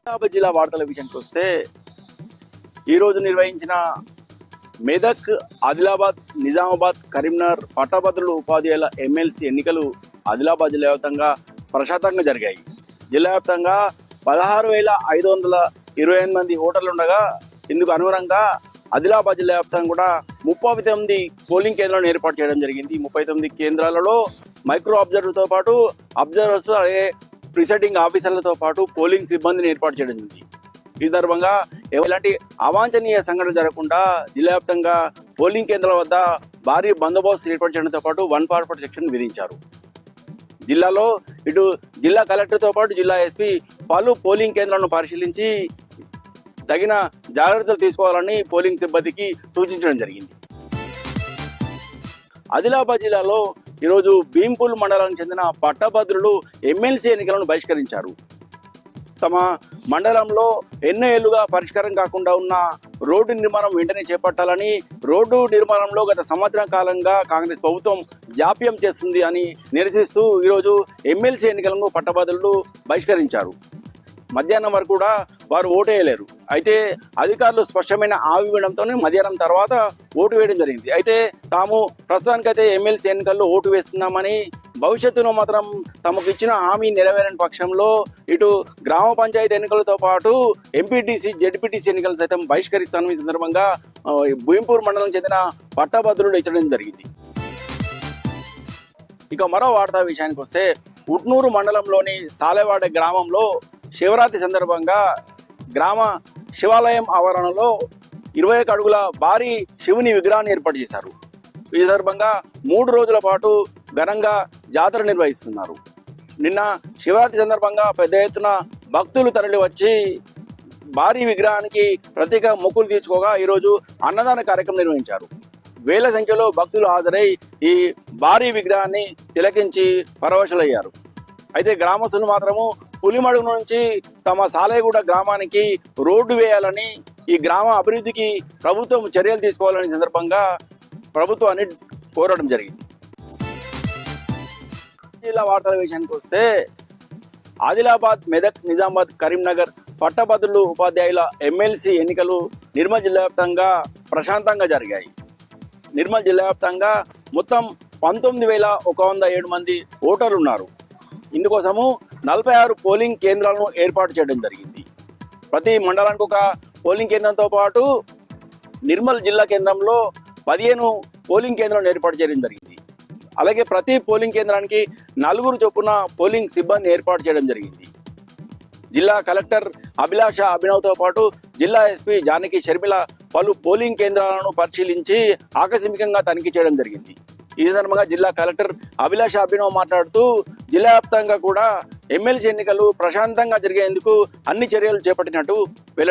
ఆదిలాబాద్ జిల్లా వార్తల విషయానికి వస్తే ఈరోజు నిర్వహించిన మెదక్, ఆదిలాబాద్, నిజామాబాద్, కరీంనగర్ పట్టభద్రులు ఉపాధ్యాయుల ఎమ్మెల్సీ ఎన్నికలు ఆదిలాబాద్ జిల్లా వ్యాప్తంగా ప్రశాంతంగా జరిగాయి. జిల్లా వ్యాప్తంగా 16,528 మంది ఓటర్లు ఉండగా ఇందుకు అనుగుణంగా ఆదిలాబాద్ జిల్లా వ్యాప్తంగా కూడా 39 పోలింగ్ కేంద్రాలను ఏర్పాటు చేయడం జరిగింది. 39 కేంద్రాలలో మైక్రో అబ్జర్వర్తో పాటు అబ్జర్వర్స్, అలాగే ప్రిసైడింగ్ ఆఫీసర్లతో పాటు పోలింగ్ సిబ్బందిని ఏర్పాటు చేయడం జరిగింది. ఈ సందర్భంగా ఎలాంటి అవాంఛనీయ సంఘటనలు జరగకుండా జిల్లా వ్యాప్తంగా పోలింగ్ కేంద్రాల వద్ద భారీ బందోబస్తు ఏర్పాటు చేయడంతో పాటు 144 సెక్షన్ విధించారు. జిల్లాలో ఇటు జిల్లా కలెక్టర్తో పాటు జిల్లా ఎస్పీ పలు పోలింగ్ కేంద్రాలను పరిశీలించి తగిన జాగ్రత్తలు తీసుకోవాలని పోలింగ్ సిబ్బందికి సూచించడం జరిగింది. ఆదిలాబాద్ జిల్లాలో ఈరోజు భీంపూల్ మండలానికి చెందిన పట్టభద్రులు ఎమ్మెల్సీ ఎన్నికలను బహిష్కరించారు. తమ మండలంలో ఎన్నో ఏళ్లుగా పరిష్కారం కాకుండా ఉన్న రోడ్డు నిర్మాణం వెంటనే చేపట్టాలని, రోడ్డు నిర్మాణంలో గత సంవత్సరం కాలంగా కాంగ్రెస్ ప్రభుత్వం జాప్యం చేస్తుంది అని నిరసిస్తూ ఈరోజు ఎమ్మెల్సీ ఎన్నికలను పట్టభద్రులు బహిష్కరించారు. మధ్యాహ్నం వరకు కూడా వారు ఓటు వేయలేరు. అయితే అధికారులు స్పష్టమైన హామీ ఇవ్వడంతోనే మధ్యాహ్నం తర్వాత ఓటు వేయడం జరిగింది. అయితే తాము ప్రస్తుతానికైతే ఎమ్మెల్సీ ఎన్నికల్లో ఓటు వేస్తున్నామని, భవిష్యత్తులో మాత్రం తమకు ఇచ్చిన హామీ నెరవేరని పక్షంలో ఇటు గ్రామ పంచాయతీ ఎన్నికలతో పాటు ఎంపీటీసీ, జెడ్పీటీసీ ఎన్నికలు సైతం బహిష్కరిస్తామని ఈ సందర్భంగా భీంపూర్ మండలం చెందిన పట్టభద్రులు ఇచ్చడం జరిగింది. ఇక మరో వార్తా విషయానికి వస్తే ఉట్నూరు మండలంలోని సాలెవాడ గ్రామంలో శివరాత్రి సందర్భంగా గ్రామ శివాలయం ఆవరణలో 21 అడుగుల భారీ శివుని విగ్రహాన్ని ఏర్పాటు చేశారు. ఈ సందర్భంగా 3 రోజుల పాటు ఘనంగా జాతర నిర్వహిస్తున్నారు. నిన్న శివరాత్రి సందర్భంగా పెద్ద ఎత్తున భక్తులు తరలి వచ్చి భారీ విగ్రహానికి ప్రత్యేక మొక్కులు తీర్చుకోగా ఈరోజు అన్నదాన కార్యక్రమం నిర్వహించారు. వేల సంఖ్యలో భక్తులు హాజరై ఈ భారీ విగ్రహాన్ని తిలకించి పరవశులయ్యారు. అయితే గ్రామస్తులు మాత్రము పులిమడుగు నుంచి తమ సాలేగూడ గ్రామానికి రోడ్డు వేయాలని, ఈ గ్రామ అభివృద్ధికి ప్రభుత్వం చర్యలు తీసుకోవాలని సందర్భంగా ప్రభుత్వాన్ని కోరడం జరిగింది. జిల్లా వార్తల విషయానికి వస్తే ఆదిలాబాద్, మెదక్, నిజామాబాద్, కరీంనగర్ పట్టభద్రులు ఉపాధ్యాయుల ఎమ్మెల్సీ ఎన్నికలు నిర్మల్ జిల్లా వ్యాప్తంగా ప్రశాంతంగా జరిగాయి. నిర్మల్ జిల్లా వ్యాప్తంగా మొత్తం 19,107 మంది ఓటర్లు ఉన్నారు. ఇందుకోసము 46 పోలింగ్ కేంద్రాలను ఏర్పాటు చేయడం జరిగింది. ప్రతి మండలానికి ఒక పోలింగ్ కేంద్రంతో పాటు నిర్మల్ జిల్లా కేంద్రంలో 15 పోలింగ్ కేంద్రాలను ఏర్పాటు చేయడం జరిగింది. అలాగే ప్రతి పోలింగ్ కేంద్రానికి 4 చొప్పున పోలింగ్ సిబ్బంది ఏర్పాటు చేయడం జరిగింది. జిల్లా కలెక్టర్ అభిలాష అభినవ్తో పాటు జిల్లా ఎస్పీ జానకి షర్మిల పలు పోలింగ్ కేంద్రాలను పరిశీలించి ఆకస్మికంగా తనిఖీ చేయడం జరిగింది. ఈ సందర్భంగా జిల్లా కలెక్టర్ అభిలాష అభినవ్ మాట్లాడుతూ జిల్లా వ్యాప్తంగా కూడా ఎమ్మెల్సీ ఎన్నికలు ప్రశాంతంగా జరిగేందుకు అన్ని చర్యలు చేపట్టినట్టు వెల్లడించారు.